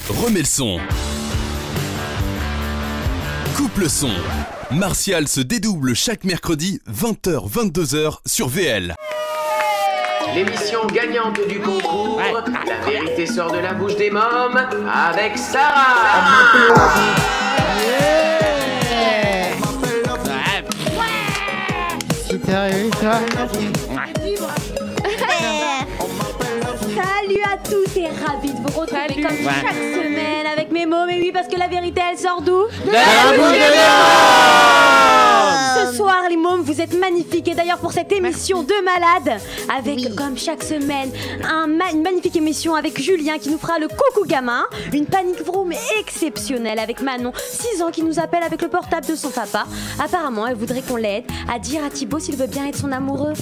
remets le son. Coupe le son. Martial se dédouble chaque mercredi 20h-22h sur VL. L'émission gagnante du concours, la vérité sort de la bouche des mômes, avec Sarah. Salut à tous et ravi de vous retrouver comme chaque semaine avec mes mots. Mais oui, parce que la vérité, elle sort d'où? De la bouche des mômes. Ce soir, les mômes, vous êtes magnifiques. Et d'ailleurs, pour cette émission de malade, avec comme chaque semaine, une magnifique émission avec Julien qui nous fera le coucou gamin, une panique vroom exceptionnelle avec Manon, 6 ans, qui nous appelle avec le portable de son papa. Apparemment, elle voudrait qu'on l'aide à dire à Thibaut s'il veut bien être son amoureux.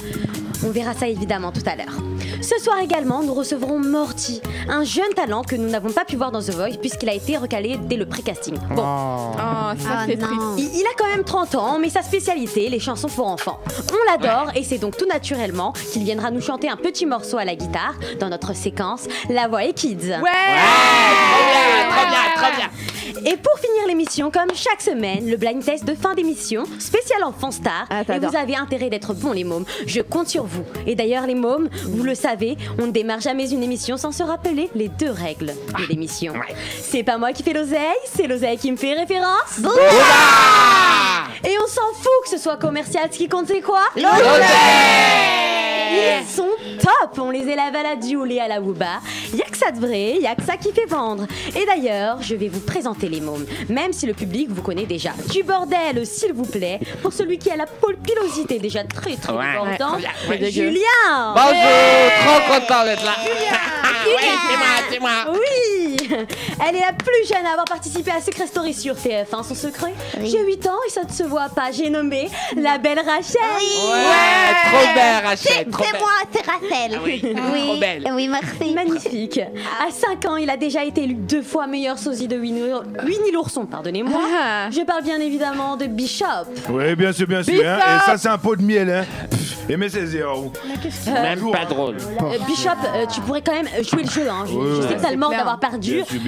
On verra ça évidemment tout à l'heure. Ce soir également, nous recevrons Morty, un jeune talent que nous n'avons pas pu voir dans The Voice puisqu'il a été recalé dès le pré-casting. Bon, ça c'est triste. il a quand même 30 ans, mais sa spécialité, les chansons pour enfants. On l'adore et c'est donc tout naturellement qu'il viendra nous chanter un petit morceau à la guitare dans notre séquence La Voix et Kids. Très bien. Et pour finir l'émission, comme chaque semaine, le blind test de fin d'émission, spécial enfant star. Et vous avez intérêt d'être bons les mômes, je compte sur vous. Et d'ailleurs les mômes, vous le savez, on ne démarre jamais une émission sans se rappeler les 2 règles de l'émission. C'est pas moi qui fais l'oseille, c'est l'oseille qui me fait référence. Et on s'en fout que ce soit commercial, ce qui compte c'est quoi? L'oseille. Ils sont top, on les élève à la Dioule et à la Wooba. Y'a que ça de vrai, y'a que ça qui fait vendre. Et d'ailleurs, je vais vous présenter les mômes, même si le public vous connaît déjà. Du bordel, s'il vous plaît, pour celui qui a la pilosité déjà très importante, Julien. Bonjour, trop content d'être là. C'est moi. Oui. Elle est la plus jeune à avoir participé à Secret Story sur TF1. Son secret, j'ai 8 ans et ça ne se voit pas. J'ai nommé la belle Rachel. Trop belle Rachel. C'est moi, c'est Rachel. Trop belle. Oui, merci. Magnifique. À 5 ans, il a déjà été élu 2 fois meilleur sosie de Winnie l'ourson, pardonnez-moi. Je parle bien évidemment de Bishop. Oui, bien sûr. Hein. Et ça, c'est un pot de miel. Hein. Et mais c'est zéro. Même pas drôle. Bishop, tu pourrais quand même jouer le jeu. Hein. Je sais que t'as le mort d'avoir perdu, bien sûr.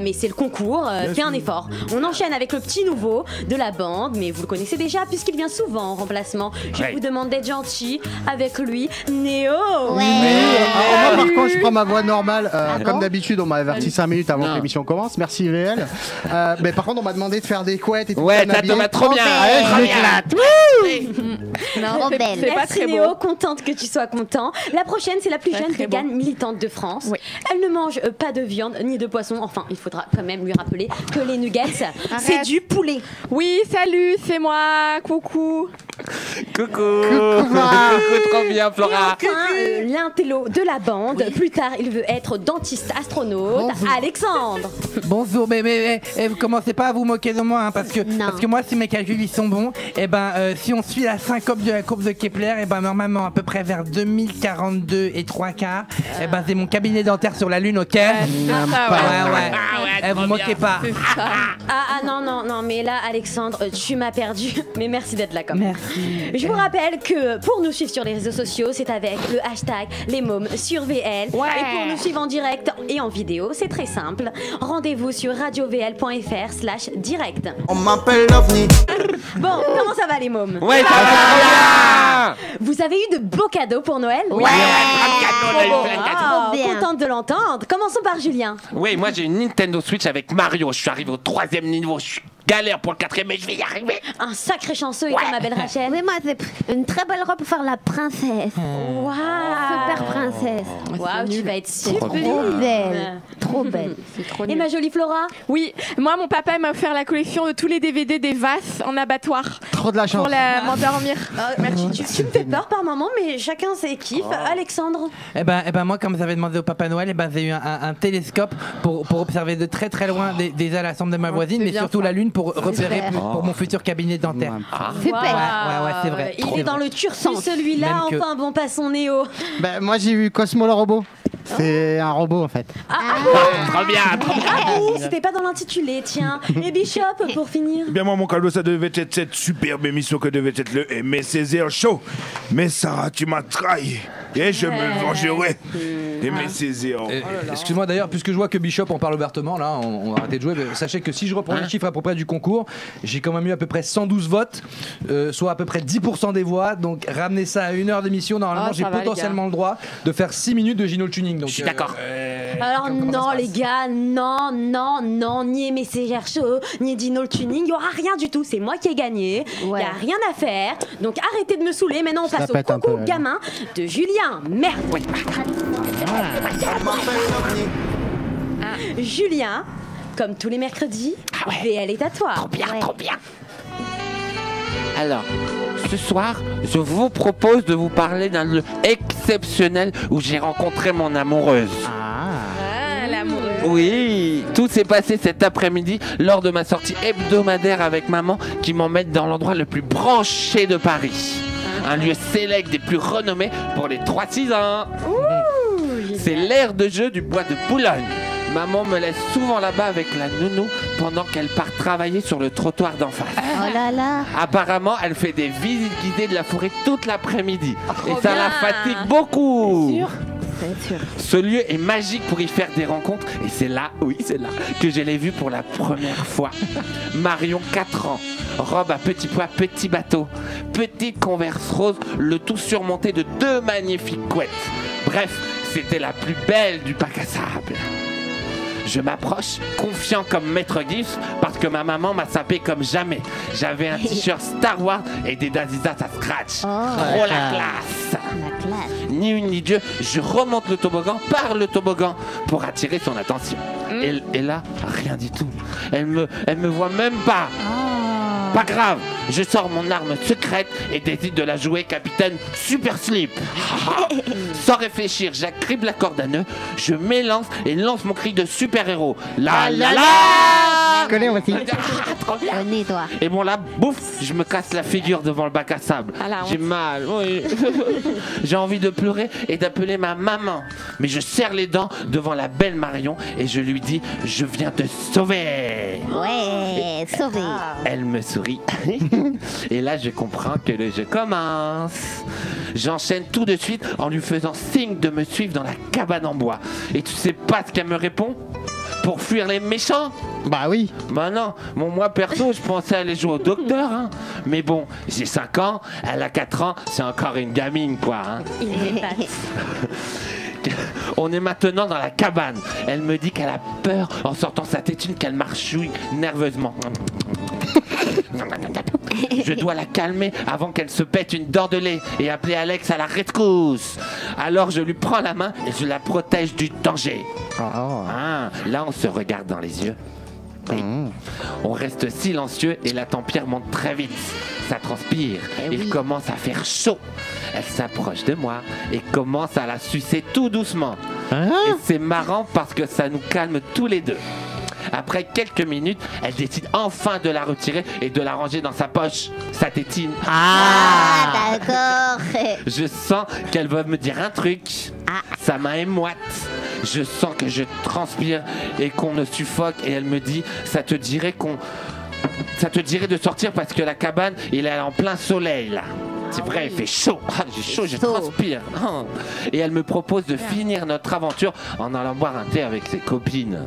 mais c'est le concours. Fais un effort. On enchaîne avec le petit nouveau de la bande, mais vous le connaissez déjà puisqu'il vient souvent en remplacement. Je vous demande d'être gentil avec lui, Néo. Moi, par contre, je prends ma voix normale. Comme d'habitude, on m'a averti 5 minutes avant que l'émission commence. Merci VL. Mais par contre, on m'a demandé de faire des couettes et tout. Ouais, t'as trop bien. Allez, je m'éclate. Trop belle. C'est pas très Néo, contente que tu sois content. La prochaine, c'est la plus jeune végane militante de France. Elle ne mange pas de viande ni de poisson. Enfin, il faudra quand même lui rappeler que les nuggets, c'est du poulet. Oui, salut, c'est moi. Coucou. Coucou, trop bien Flora. Et enfin, l'intello de la bande. Plus tard, il veut être dentiste astronaute. Alexandre. Bonjour, mais vous commencez pas à vous moquer de moi, hein, parce que moi, si mes calculs ils sont bons, et si on suit la syncope de la courbe de Kepler, normalement à peu près vers 2042 et 3/4, c'est mon cabinet dentaire sur la Lune, ok? Vous moquez pas. Non, mais là, Alexandre, tu m'as perdu. Mais merci d'être là quand même. Je vous rappelle que pour nous suivre sur les réseaux sociaux, c'est avec le hashtag les mômes sur VL. Et pour nous suivre en direct et en vidéo, c'est très simple. Rendez-vous sur radiovl.fr/direct. On m'appelle l'OVNI. Bon, comment ça va les mômes? Ouais, ça va. Vous avez eu de beaux cadeaux pour Noël? Ouais, plein de cadeaux. Contente de l'entendre. Commençons par Julien. Oui, moi j'ai une Nintendo Switch avec Mario. Je suis arrivé au 3e niveau. Je suis galère pour le 4e, mais je vais y arriver. Un sacré chanceux et ma belle Rachel. Oui, moi, c'est une très belle robe pour faire la princesse. Waouh. Super princesse. Waouh, tu vas être super Trop belle. Trop belle. Et ma jolie Flora? Oui, moi, mon papa m'a offert la collection de tous les DVD des Vasses en abattoir. Trop de la chance. Pour m'endormir. Merci. Tu me fais peur par moment, mais chacun ses kiffs. Alexandre? Moi, comme j'avais demandé au Papa Noël, j'ai eu un télescope pour observer de très très loin déjà la chambre de ma voisine, mais surtout la Lune pour repérer pour mon futur cabinet dentaire. Super. Ouais, c'est vrai. Il est dans le tursan celui-là, enfin bon, pas son Néo. Moi, j'ai eu Cosmo le robot. C'est un robot en fait. Trop bien. Ah oui, c'était pas dans l'intitulé, tiens. Et Bishop, pour finir. Eh bien, moi, mon cadeau, ça devait être cette superbe émission que devait être le Aimé Césaire Show. Mais Sarah, tu m'as trahi. Et je me vengerai de mes Césaires. Excuse-moi d'ailleurs, puisque je vois que Bishop en parle ouvertement, là, on va arrêter de jouer. Mais sachez que si je reprends les chiffres à peu près du concours, j'ai quand même eu à peu près 112 votes, soit à peu près 10% des voix. Donc ramenez ça à 1 heure d'émission. Normalement, j'ai potentiellement le droit de faire 6 minutes de Gino Tuning. Donc, je suis d'accord. Alors non les gars, non, ni Aimé Ségère Show, ni Dino le Tuning, il n'y aura rien du tout, c'est moi qui ai gagné, il n'y a rien à faire, donc arrêtez de me saouler, maintenant on passe au concours gamin de Julien, merde. Julien, comme tous les mercredis, VL est à toi. Trop bien, trop bien. Alors, ce soir, je vous propose de vous parler d'un lieu exceptionnel où j'ai rencontré mon amoureuse. L'amoureuse. Oui, tout s'est passé cet après-midi lors de ma sortie hebdomadaire avec maman qui m'emmène dans l'endroit le plus branché de Paris. Un lieu sélect des plus renommés pour les 3-6 ans. C'est l'aire de jeu du bois de Boulogne. Maman me laisse souvent là-bas avec la nounou pendant qu'elle part travailler sur le trottoir d'en face. Oh là là. Apparemment, elle fait des visites guidées de la forêt toute l'après-midi. Et ça la fatigue beaucoup. C'est sûr. C'est sûr. Ce lieu est magique pour y faire des rencontres. Et c'est là, que je l'ai vue pour la première fois. Marion, 4 ans. Robe à petits pois, petit bateau. Petite Converse rose, le tout surmonté de 2 magnifiques couettes. Bref, c'était la plus belle du bac à sable. Je m'approche, confiant comme maître Gibbs, parce que ma maman m'a sapé comme jamais. J'avais un t-shirt Star Wars et des Dazizas à scratch. Trop la classe. Ni une ni deux, je remonte le toboggan par le toboggan pour attirer son attention. Et là, rien du tout. Elle me voit même pas. Pas grave, je sors mon arme secrète et décide de la jouer capitaine Super Slip. Sans réfléchir, j'agrippe la corde à nœud, je m'élance et lance mon cri de super-héros. La la la. Je connais aussi. Connais toi. Et bon là, bouf, je me casse la figure devant le bac à sable. J'ai mal, oui. J'ai envie de pleurer et d'appeler ma maman. Mais je serre les dents devant la belle Marion et je lui dis, je viens te sauver. Ouais, sauver. Elle me sourit. Et là, je comprends que le jeu commence. J'enchaîne tout de suite en lui faisant signe de me suivre dans la cabane en bois. Et tu sais pas ce qu'elle me répond? Pour fuir les méchants? Bah oui. Bah non, moi perso, je pensais aller jouer au docteur, hein. Mais bon, j'ai 5 ans, elle a 4 ans, c'est encore une gamine, quoi, hein. On est maintenant dans la cabane. Elle me dit qu'elle a peur en sortant sa tétine, qu'elle marchouille nerveusement. Je dois la calmer avant qu'elle se pète une dent de lait et appeler Alex à la rescousse. Alors je lui prends la main et je la protège du danger. Là, on se regarde dans les yeux. Oui. On reste silencieux et la température monte très vite. Ça transpire. Il commence à faire chaud. Elle s'approche de moi et commence à la sucer tout doucement. Et c'est marrant parce que ça nous calme tous les deux. Après quelques minutes, elle décide enfin de la retirer et de la ranger dans sa poche, sa tétine. D'accord. Je sens qu'elle va me dire un truc. Sa main est moite. Je sens que je transpire et qu'on me suffoque. Et elle me dit, ça te dirait de sortir parce que la cabane, il est en plein soleil là. C'est vrai, il fait chaud. J'ai chaud, je transpire. Et elle me propose de finir notre aventure en allant boire un thé avec ses copines.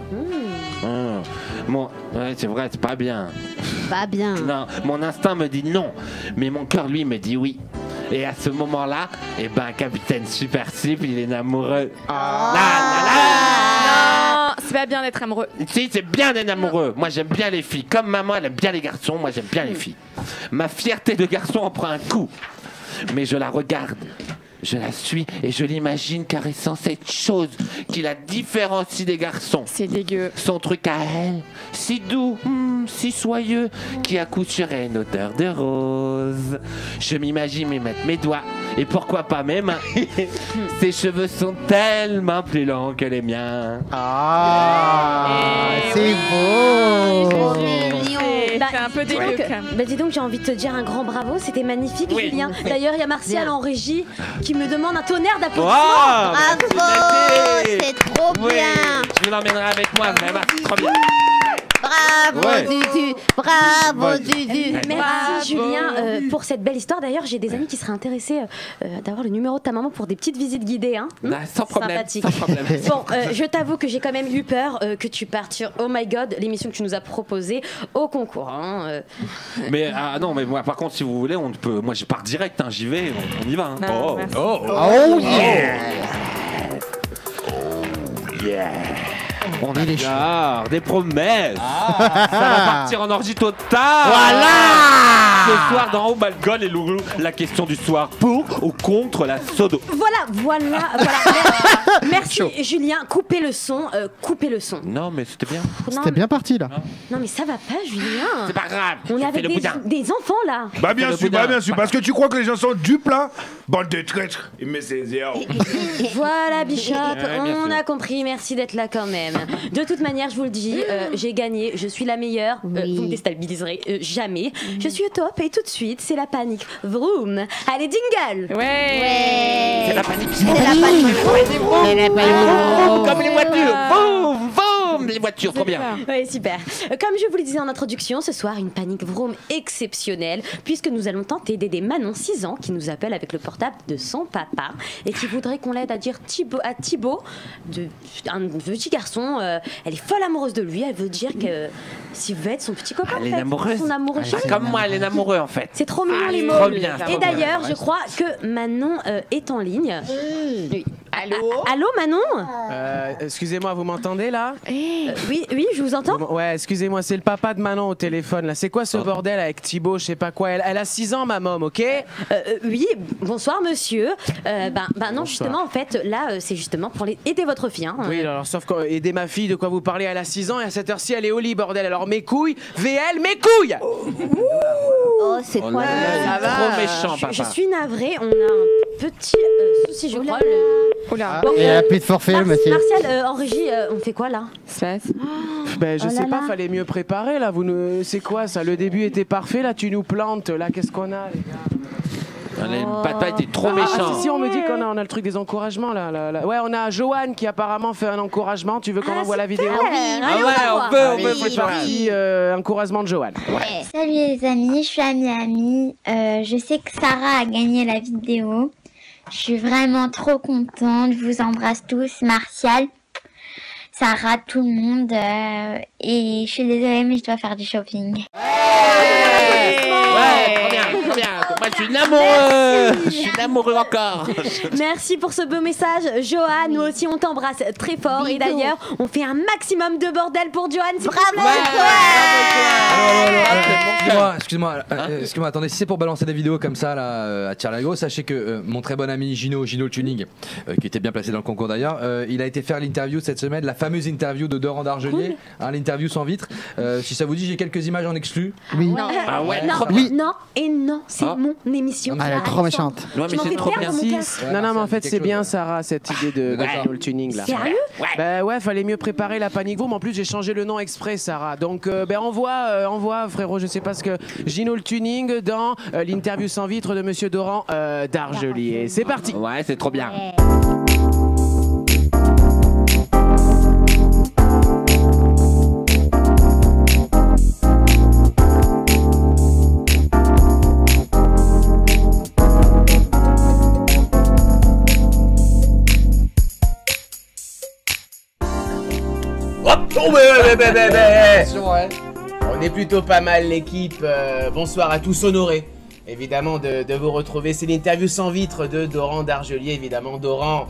Bon, c'est vrai, c'est pas bien. Pas bien. Non, mon instinct me dit non, mais mon cœur, lui, me dit oui. Et à ce moment-là, capitaine Super Slip, il est amoureux. Non, c'est pas bien d'être amoureux. Si, c'est bien d'être amoureux. Moi, j'aime bien les filles. Comme maman, elle aime bien les garçons. Moi, j'aime bien les filles. Ma fierté de garçon en prend un coup. Mais je la regarde. Je la suis et je l'imagine caressant cette chose qui la différencie des garçons. C'est dégueu. Son truc à elle, si doux, si soyeux, qui à coup sûr a une odeur de rose. Je m'imagine y mettre mes doigts et pourquoi pas mes mains. Ses cheveux sont tellement plus longs que les miens. C'est beau. C'est un peu dégueu. Dis donc, j'ai envie de te dire un grand bravo, c'était magnifique, Julien. D'ailleurs, il y a Martial en régie qui me demande un tonnerre d'applaudissements. Bravo, c'est trop bien. Je vous l'emmènerai avec moi, vraiment, c'est trop bien. Bravo Ouais. Zuzu, bravo Zuzu. Merci Julien pour cette belle histoire. D'ailleurs, j'ai des amis qui seraient intéressés d'avoir le numéro de ta maman pour des petites visites guidées. Hein. Sans problème. Sympathique. Sans problème. Bon, je t'avoue que j'ai quand même eu peur que tu partes sur Oh My God, l'émission que tu nous as proposée au concours. Hein. Mais non, mais moi, par contre, si vous voulez, on peut. Moi, je pars direct. Hein, j'y vais. On y va. Hein. Non, merci. Oh yeah. Yeah. On a des promesses. Ça va partir en orgie totale. Voilà. Ce soir dans Oh My God et Loulou, la question du soir, pour ou contre la sodo. Voilà. Merci Julien, coupez le son. Non, mais c'était bien. C'était bien parti là. Non mais ça va pas Julien. C'est pas grave. On est j'ai fait avec le boudin. des enfants là. Bah bien sûr, parce que tu crois que les gens sont dupes là. Bande de traîtres. Il met ses airs. Voilà Bishop, bien on sûr. a compris, merci d'être là quand même. De toute manière, je vous le dis, j'ai gagné, je suis la meilleure, vous me déstabiliserez jamais. Je suis au top et tout de suite, c'est la panique. Vroom. Allez, jingle. Ouais. C'est la panique. C'est la panique. Comme les voitures. Boum, boum, les voitures, trop bien. Oui, super. Comme je vous le disais en introduction, ce soir, une panique vroom exceptionnelle, puisque nous allons tenter d'aider Manon, 6 ans, qui nous appelle avec le portable de son papa et qui voudrait qu'on l'aide à dire Thibaut, un petit garçon, elle est folle amoureuse de lui, elle veut dire que s'il veut être son petit copain, Elle est en fait, amoureuse. son amoureux chéri. Comme moi, elle est amoureux en fait. C'est trop mignon les trop mots. bien, Et trop d'ailleurs, bien. je crois que Manon est en ligne. Oui. Allô Allô Manon Excusez-moi, vous m'entendez là Oui, je vous entends. Ouais, excusez-moi, c'est le papa de Manon au téléphone là. C'est quoi ce bordel avec Thibaut, je sais pas quoi. Elle a 6 ans, ma môme, ok? Oui, bonsoir monsieur. Non, justement, en fait, là, c'est justement pour aider votre fille. Hein. Oui, alors sauf aider ma fille, de quoi vous parlez? Elle a 6 ans et à cette heure-ci, elle est au lit, bordel. Alors mes couilles, VL, mes couilles! Oh, c'est quoi Ça va. Trop méchant, papa. Je suis navrée, on a un petit souci, je crois. Oula. Bon, Et elle a plus de forfait, le monsieur. Martial, en régie, on fait quoi là? Ben, je Oh sais là pas, là. fallait mieux préparer là. C'est quoi ça? Le début était parfait, là tu nous plantes. Là, qu'est-ce qu'on a, les gars? Papa était trop méchant. Si, on me dit qu'on a le truc des encouragements là. Ouais, on a Johan qui apparemment fait un encouragement. Tu veux qu'on envoie la vidéo? Allez, on peut. C'est parti, encouragement de Johan. Salut les amis, je suis à Miami. Je sais que Sarah a gagné la vidéo. Je suis vraiment trop contente. Je vous embrasse tous. Martial, Sarah, tout le monde. Et je suis désolée, mais je dois faire du shopping. Trop bien. Moi, je suis amoureux. Je suis amoureux encore. Merci pour ce beau message, Johan. Nous aussi, on t'embrasse très fort. Et d'ailleurs, on fait un maximum de bordel pour Johan. Bravo. Excuse-moi, attendez, si c'est pour balancer des vidéos comme ça là, à Tierlago, sachez que mon très bon ami Gino le Tuning, qui était bien placé dans le concours d'ailleurs, il a été faire l'interview cette semaine, la fameuse interview de Doran d'Argelier, l'interview sans vitre. Si ça vous dit, j'ai quelques images en exclu. Oui. Ah ouais, Non, trop bien. non, c'est mon émission. Elle est trop méchante. Ouais, mais c'est trop bien. Non, mais en fait, c'est bien, Sarah, cette idée de Gino le tuning là. Sérieux? Bah ouais, fallait mieux préparer la panique boom. En plus, j'ai changé le nom exprès, Sarah. Donc, envoie, frérot, je sais pas ce que. Gino le tuning dans l'interview sans vitre de Monsieur Doran d'Argelier. C'est parti. Ouais, c'est trop bien. On est plutôt pas mal l'équipe. Bonsoir à tous, honorés évidemment de vous retrouver. C'est l'interview sans vitre de Doran d'Argelier, évidemment. Doran,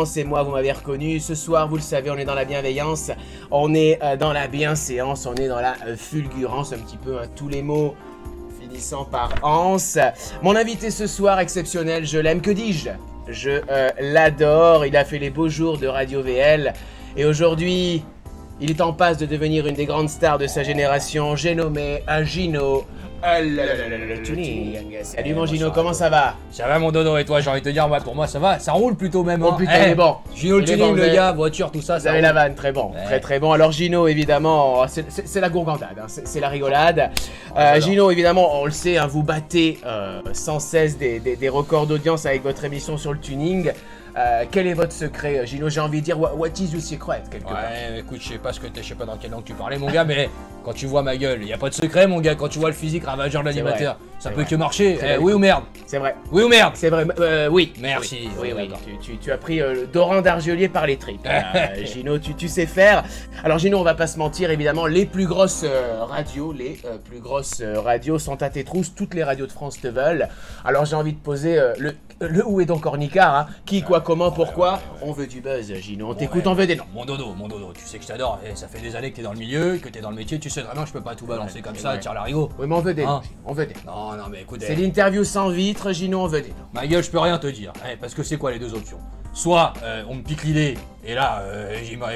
c'est moi, vous m'avez reconnu. Ce soir, vous le savez, on est dans la bienveillance, on est dans la bienséance, on est dans la fulgurance, un petit peu, hein, tous les mots finissant par anse. Mon invité ce soir, exceptionnel, je l'aime, que dis-je? Je l'adore, il a fait les beaux jours de Radio VL. Et aujourd'hui, il est en passe de devenir une des grandes stars de sa génération. J'ai nommé un Gino le tuning. Salut mon Gino, comment ça va? Ça va mon dodo, et toi? J'ai envie de te dire, moi, pour moi ça va, ça roule plutôt même. Oh putain, il est bon. Gino le tuning, le gars, voiture, tout ça. Vous avez la vanne, très bon, très bon. Alors Gino, évidemment, c'est la gourgandade, hein, c'est la rigolade. Gino, évidemment, on le sait, hein, vous battez sans cesse des records d'audience avec votre émission sur le tuning. Quel est votre secret, Gino? J'ai envie de dire, what is your secret, quelque part. Ouais, écoute, je sais pas dans quelle langue tu parlais, mon gars, mais quand tu vois ma gueule, y a pas de secret, mon gars. Quand tu vois le physique ravageur de l'animateur, ça peut que marcher. Oui ou merde? C'est vrai. Oui ou merde? C'est vrai. Oui. Merci. Oui. Tu as pris Doran d'Argelier par les tripes. Gino, tu sais faire. Alors Gino, on va pas se mentir, évidemment, les plus grosses radios, sont à tes trousses. Toutes les radios de France te veulent. Alors j'ai envie de poser le où est donc Ornicard, hein? Qui, quoi, comment, pourquoi? On veut du buzz, Gino. On t'écoute, on veut des noms. Mon dodo, tu sais que je t'adore. Ça fait des années que t'es dans le milieu, que t'es dans le métier. Tu sais vraiment que je peux pas tout balancer comme ça et tirer l'arigot. Oui, mais on veut des noms. On veut des noms. Non, mais écoute. C'est l'interview sans vitre, Gino, on veut des noms. Ma gueule, je peux rien te dire. Parce que c'est quoi les deux options? Soit on me pique l'idée, et là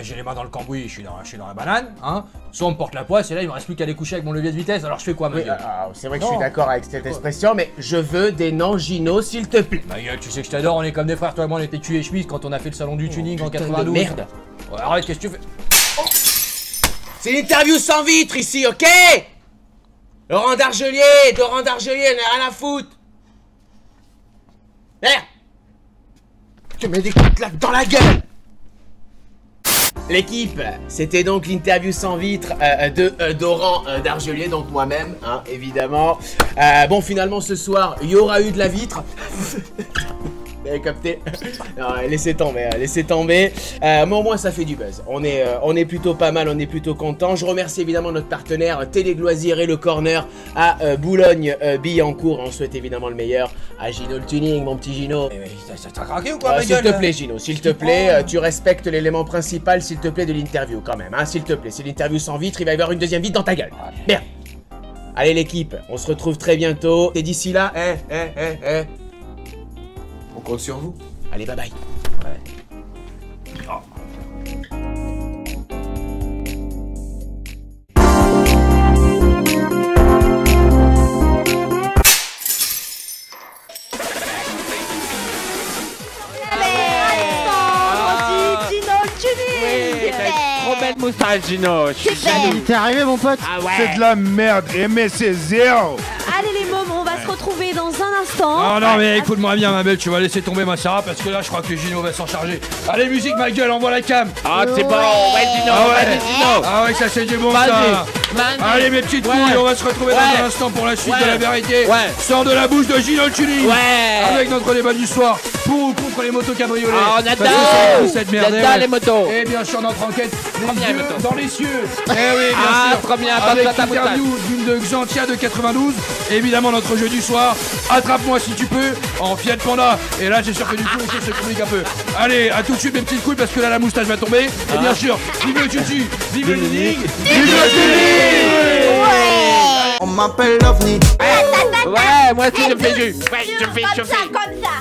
j'ai les mains dans le cambouis, je suis dans la banane, hein. Soit on me porte la poisse, et là il me reste plus qu'à aller coucher avec mon levier de vitesse, alors je fais quoi, ma gueule? C'est vrai que je suis d'accord avec cette expression, mais je veux des noms, Gino, s'il te plaît. Ma gueule, tu sais que je t'adore, on est comme des frères, toi et moi on était cul et chemise quand on a fait le salon du tuning en 92. Merde. Ouais, arrête, qu'est-ce que tu fais? C'est l'interview sans vitre ici, ok? Doran d'Argelier, on n'a rien à foutre. Merde. Tu mets des coups de claque dans la gueule. L'équipe, c'était donc l'interview sans vitre de Doran d'Argelier, donc moi-même, hein, évidemment. Bon, finalement, ce soir, il y aura eu de la vitre. Vous avez capté? Non, laissez tomber. Mais au moins, ça fait du buzz. On est plutôt pas mal, on est plutôt content. Je remercie évidemment notre partenaire Télégloisir et le Corner à Boulogne-Billancourt. On souhaite évidemment le meilleur à Gino le Tuning, mon petit Gino. Ça t'a craqué ou quoi, ma gueule? S'il te plaît, Gino, s'il te plaît, tu respectes l'élément principal, s'il te plaît, de l'interview quand même, hein, s'il te plaît. C'est l'interview sans vitre, il va y avoir une deuxième vitre dans ta gueule. Merde. Allez, l'équipe, on se retrouve très bientôt. Et d'ici là, on compte sur vous. Allez, bye bye. Trop belle moustache, Gino. Je suis jaloux. T'es arrivé, mon pote? Ah ouais. C'est de la merde, Aimé Césaire. Allez les mômes, on va se retrouver dans un instant. Ah non mais écoute-moi bien ma belle, tu vas laisser tomber ma Sarah parce que là je crois que Gino va s'en charger. Allez musique ma gueule, envoie la cam. Ah c'est bon, ouais Gino, vas-y Gino. Ah ouais ça c'est du bon ça. Allez mes petites couilles, on va se retrouver dans un instant pour la suite de la vérité. Sors de la bouche de Gino le Tuning. Avec notre débat du soir, pour ou contre les motos cabriolets. Ah on adore cette merde. J'adore les motos. Et bien sûr notre enquête, les yeux dans les cieux. Eh oui bien sûr. Trop bien, avec l'interview d'une de Xantia de 92. Évidemment notre jeu du soir, attrape-moi si tu peux, en Fiat Panda. Et là j'ai sûr que du coup les choses se communiquent un peu. Allez, à tout de suite mes petites couilles parce que là la moustache va tomber. Et bien sûr, vive le tutu, vive le tuning, vive le tuning. On m'appelle l'OVNI. Ouais, moi aussi je fais du. Ouais, je fais.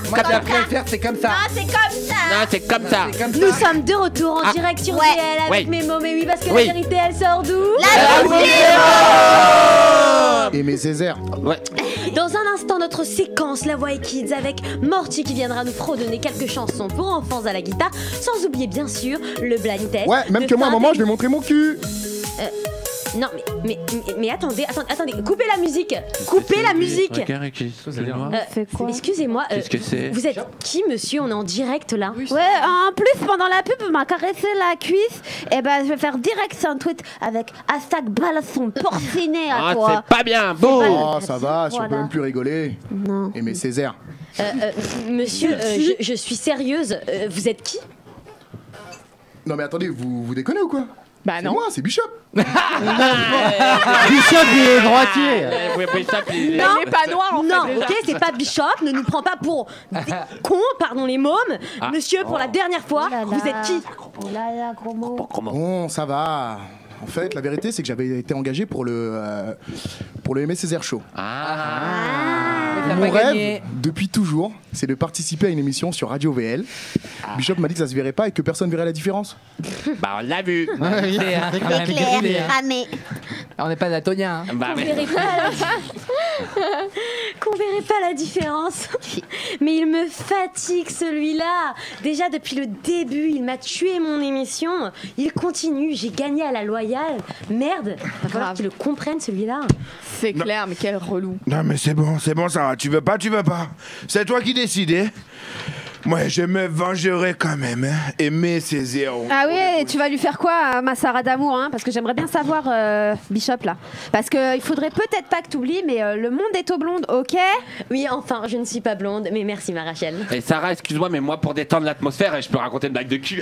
Moi ce que je préfère c'est comme ça. Non, c'est comme ça. Nous sommes de retour en direct sur VL avec mes mômes. Et oui, parce que la vérité elle sort d'où? Et mes Césaire. Ouais. Dans un instant, notre séquence La Voix et Kids avec Morty qui viendra nous fredonner quelques chansons pour enfants à la guitare, sans oublier bien sûr le blind test. Ouais, même que moi à un moment je vais montrer mon cul. Non mais attendez, coupez la musique. Coupez la musique. Excusez-moi. Qu'est-ce que c'est? Vous êtes qui, monsieur? On est en direct là. Ouais, en plus pendant la pub, on m'a caressé la cuisse. Et ben je vais faire direct un tweet avec hashtag balasson porciné à toi. C'est pas bien. Bon. Oh ça va, si on peut même plus rigoler. Non. Et mes Césaire. Monsieur, je suis sérieuse. Vous êtes qui? Non mais attendez, vous déconnez ou quoi? Bah non. C'est moi, c'est Bishop. Bishop il est droitier. Il n'est pas noir en fait. Non, ok, c'est pas Bishop, ne nous prends pas pour des cons, pardon les mômes. Monsieur, pour la dernière fois, vous êtes qui? Bon, ça va. En fait, la vérité, c'est que j'avais été engagé pour le Aimé Césaire Show. Mon rêve, depuis toujours, c'est de participer à une émission sur Radio VL. Bishop m'a dit que ça se verrait pas et que personne verrait la différence. Bah, on l'a vu. C'est clair, cramé. On n'est pas daltonien. Hein. Qu'on verrait pas la différence. Mais il me fatigue celui-là. Déjà depuis le début, il m'a tué mon émission. Il continue, j'ai gagné à la loyale. Merde, va falloir que tu le comprennes celui-là. C'est clair, mais quel relou. Non mais c'est bon Sarah, tu veux pas. C'est toi qui décides. Moi, je me vengerai quand même. Hein. Aimer c'est zéro. Ah oui, tu vas lui faire quoi, ma Sarah d'amour, hein? Parce que j'aimerais bien savoir, Bishop, là. Parce qu'il faudrait peut-être pas que tu oublies, mais le monde est au blonde, ok? Oui, enfin, je ne suis pas blonde, mais merci, ma Rachel. Et Sarah, excuse-moi, mais moi, pour détendre l'atmosphère, je peux raconter une blague de cul.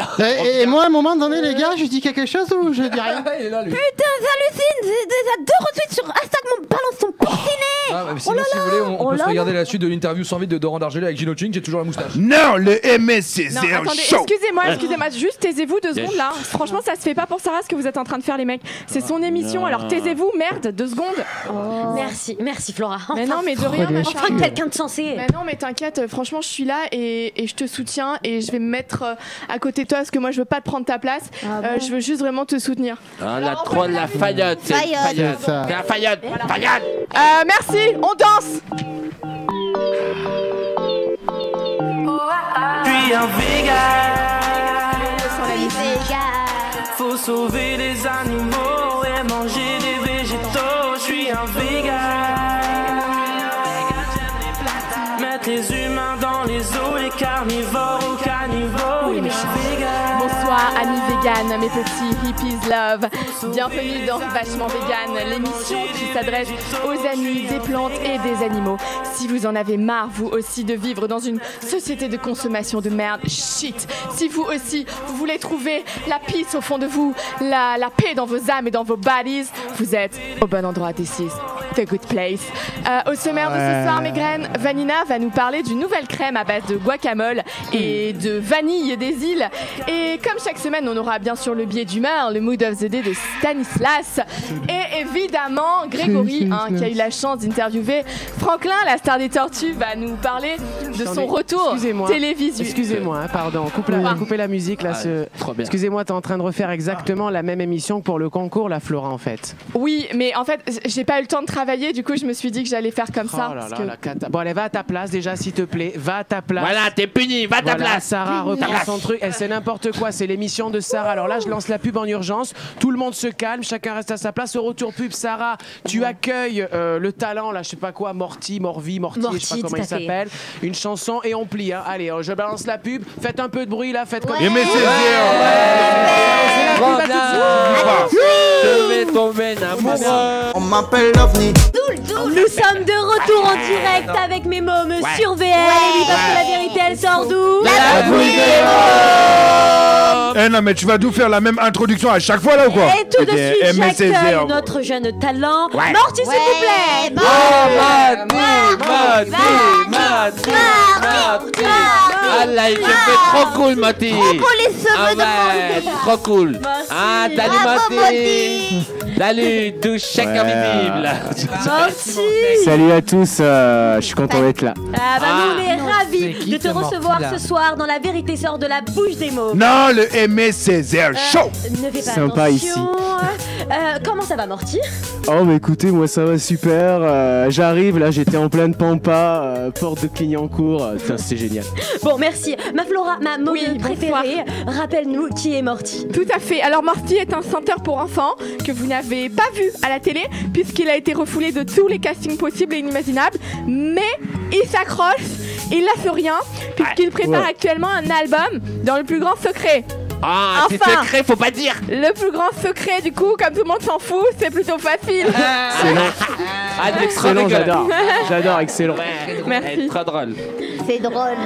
Et moi, à un moment donné, les gars, je dis quelque chose ou je dis rien? Putain, j'hallucine! Déjà 2 retweets sur hashtag mon balance son porcinet! Sinon, si vous voulez, on peut se regarder la suite de l'interview sans vide de Doran d'Argelé avec Gino Ching, j'ai toujours la moustache. Non, le aimer c'est Non, zéro. attendez, Chaud. excusez-moi, juste taisez-vous 2 secondes là. Franchement, ça se fait pas pour Sarah ce que vous êtes en train de faire, les mecs. C'est son émission, alors taisez-vous, merde, 2 secondes. Merci Flora. Mais non, mais de rien, machin. Enfin, quelqu'un de sensé. Mais non, mais t'inquiète, franchement, je suis là et je te soutiens et je vais me mettre à côté de toi parce que moi, je veux pas te prendre ta place. Je veux juste vraiment te soutenir. Ah, la troll, la faillotte, c'est une faillotte. C'est la faillotte, faillotte. Merci, on danse. Puis un vegan. Faut sauver les animaux et manger des végétaux. Je suis un vegan. Mettre les humains dans les eaux et carnivores ou carnivores. Oui, mais je suis vegan. Bonsoir, amis vegan, mes petits hippies love. Bienvenue dans Vachement Vegan, l'émission qui s'adresse aux amis des plantes et des animaux. Si vous en avez marre, vous aussi, de vivre dans une société de consommation de merde, shit. Si vous aussi, vous voulez trouver la peace au fond de vous, la paix dans vos âmes et dans vos bodies, vous êtes au bon endroit, this is the good place. Au sommaire de ce soir, mes graines, Vanina va nous parler d'une nouvelle crème à base de guacamole et de vanille des îles. Et comme chaque semaine, on aura bien sûr le biais d'humeur, le mood of the day de Stanislas. Et évidemment, Grégory, qui a eu la chance d'interviewer Franklin, la star des Tortues, va nous parler de son retour télévisuel. Excusez-moi, pardon, coupez la musique là. Excusez-moi, t'es en train de refaire exactement la même émission que pour le concours, la Flora, en fait. Oui, mais en fait, j'ai pas eu le temps de travailler, du coup, je me suis dit que j'allais faire comme ça. Bon, allez, va à ta place déjà, s'il te plaît. Va à ta place. Voilà, t'es puni, va à ta place. Sarah reprend son truc. Elle, c'est n'importe quoi, c'est l'émission de Sarah. Alors là, je lance la pub en urgence. Tout le monde se calme, chacun reste à sa place. Au retour pub, Sarah, tu accueilles le talent, là, je sais pas quoi, Morty, je sais pas comment il s'appelle. Une chanson et on plie. Hein. Allez, je balance la pub. Faites un peu de bruit là, faites comme ça. Je vais tomber amoureux. On m'appelle l'OVNI. Nous sommes de retour en direct avec mes mômes sur VL. Et oui, parce que la vérité, elle sort d'où? La bouille de non mais tu vas nous faire la même introduction à chaque fois là ou quoi? Et tout de suite, j'accueille notre jeune talent. Morty, s'il vous plaît. Marty. Ah là, il te fait trop cool, Marty. Trop cool les cheveux de trop cool. Ah, salut Marty. Salut, douche chacun visible. Salut à tous, je suis content d'être là. Ah bah nous, on est ravis de te recevoir ce soir dans La Vérité sort de la bouche des mômes. Non, le Aimé Césaire Show. Ne fais pas Sympa attention. ici. Comment ça va, Morty? Oh bah écoutez, moi ça va super, j'arrive là, j'étais en pleine pampa, porte de Clignancourt, c'est génial. Bon, merci. Ma Flora, ma môme préférée, rappelle-nous qui est Morty. Tout à fait. Alors Morty est un chanteur pour enfants que vous n'avez pas vu à la télé puisqu'il a été refoulé de tous les castings possibles et inimaginables, mais il s'accroche, il lâche rien puisqu'il prépare actuellement un album dans le plus grand secret. Ah, c'est secret, faut pas dire. Le plus grand secret, du coup, comme tout le monde s'en fout, c'est plutôt facile. Excellent, j'adore, excellent. Merci. Très drôle. C'est drôle.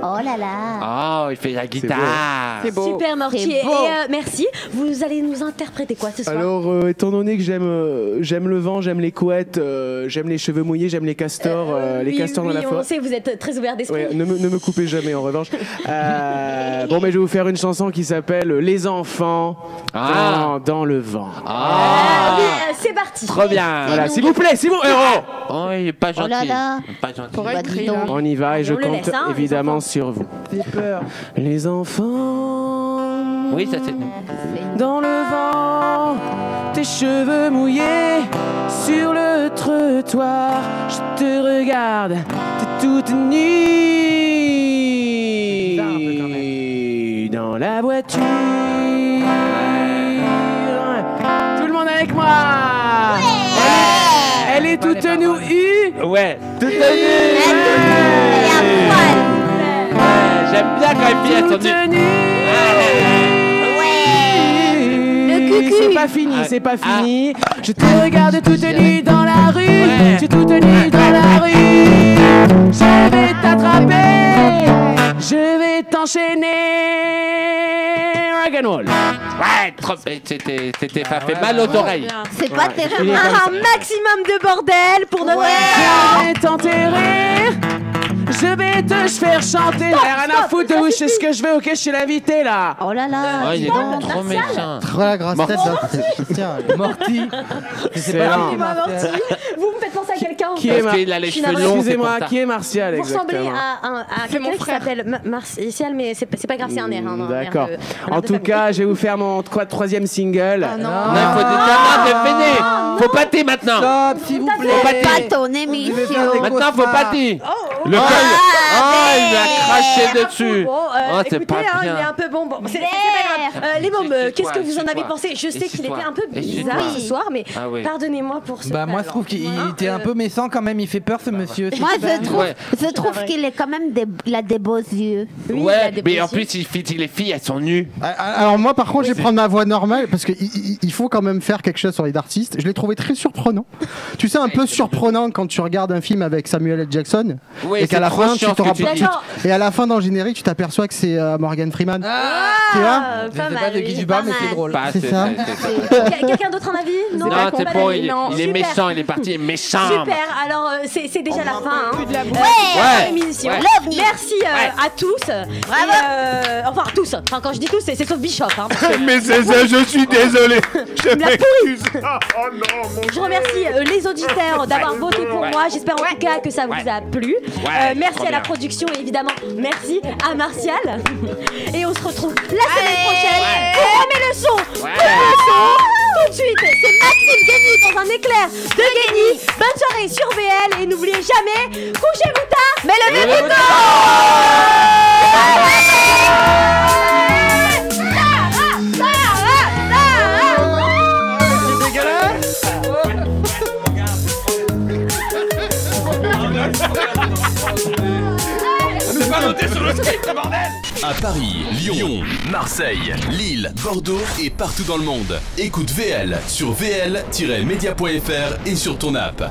Oh là là. Oh, il fait la guitare. C'est beau. Super, Morty. Et merci. Vous allez nous interpréter quoi ce soir? Alors, étant donné que j'aime le vent, j'aime les couettes, j'aime les cheveux mouillés, j'aime les castors, les castors dans la forêt. On sait, vous êtes très ouvert d'esprit. Ouais, ne me coupez jamais en revanche. Bon, mais je vais vous faire une chanson qui s'appelle Les enfants dans le vent. Oui, c'est parti. Trop bien. Voilà, s'il vous plaît, c'est mon héros. Oh, il est pas gentil. Oh là là. Pas gentil. On y va et je On le compte laisse, hein, évidemment sur vous. J'ai peur. Les enfants. Oui, ça c'est nous. Dans le vent, tes cheveux mouillés sur le trottoir. Je te regarde, t'es toute nue dans la voiture. Tout le monde avec moi. Elle est toute nue. Ouais, toute nue. Elle est à poil. J'aime bien quand les filles elles sont C'est pas fini, c'est pas fini. Je te regarde toute nue dans la rue. Tu es toute nue dans la rue. Je vais t'attraper. Je vais t'enchaîner. Rock'n'roll. Ouais, c'était ça fait mal aux oreilles. C'est pas terrible. Un maximum de bordel pour notre... Je vais t'enterrer. Je vais te faire chanter. Rien à foutre de vous, je sais ce que je veux, ok, je suis l'invité là. Oh là là. Oh, il est trop méchant. Trop la grosse tête. Morty. C'est Vous me faites penser à quelqu'un. Qui est Parce qu'il a les cheveux longs. Excusez-moi, qui est Martial Vous ressemblez exactement? à quelqu'un qui s'appelle Martial, mais c'est pas grave, c'est un air. D'accord. En tout cas, je vais vous faire mon troisième single. Non, il faut des gamins de véné. Faut pâter maintenant. Stop, s'il vous plaît. Pas ton émission. Maintenant, faut pâter. Le col. Il a craché dessus. C'est écoutez, pas il bien. est un peu bon. C'est pas grave. Les mômes, qu'est-ce que vous en avez pensé? Je sais qu'il était un peu bizarre ce soir, mais pardonnez-moi pour ce. Bah moi je trouve qu'il était un peu méchant quand même, il fait peur ce monsieur. Moi je trouve qu'il est quand même il a des beaux yeux. Ouais, mais en plus les filles elles sont nues. Alors moi par contre je vais prendre ma voix normale parce qu'il faut quand même faire quelque chose sur les artistes. Je l'ai trouvé très surprenant. Tu sais un peu surprenant quand tu regardes un film avec Samuel L. Jackson et qu'à la fin tu te et à la fin dans le générique tu t'aperçois que c'est Morgan Freeman. Tu vois? Je sais pas de qui tu parles mais c'est drôle. C'est ça. Quelqu'un d'autre en avis? Non, c'est bon, il est méchant, il est parti méchant. Super, alors c'est déjà la fin. Ouais. L'émission. Merci à tous. Enfin tous. Enfin quand je dis tous, c'est sauf Bishop. Mais c'est ça, je suis désolé. Je m'excuse. Oh non, je remercie les auditeurs d'avoir voté pour moi. J'espère en tout cas que ça vous a plu. Merci à la production et évidemment merci à Martial. Et on se retrouve la semaine prochaine. On remet le son. Tout de suite, c'est Maxime Guény dans un éclair de Guény. Bonne soirée sur VL et n'oubliez jamais, couchez-vous tard, mais levez-vous tôt. À Paris, Lyon, Marseille, Lille, Bordeaux et partout dans le monde. Écoute VL sur vl-media.fr et sur ton app.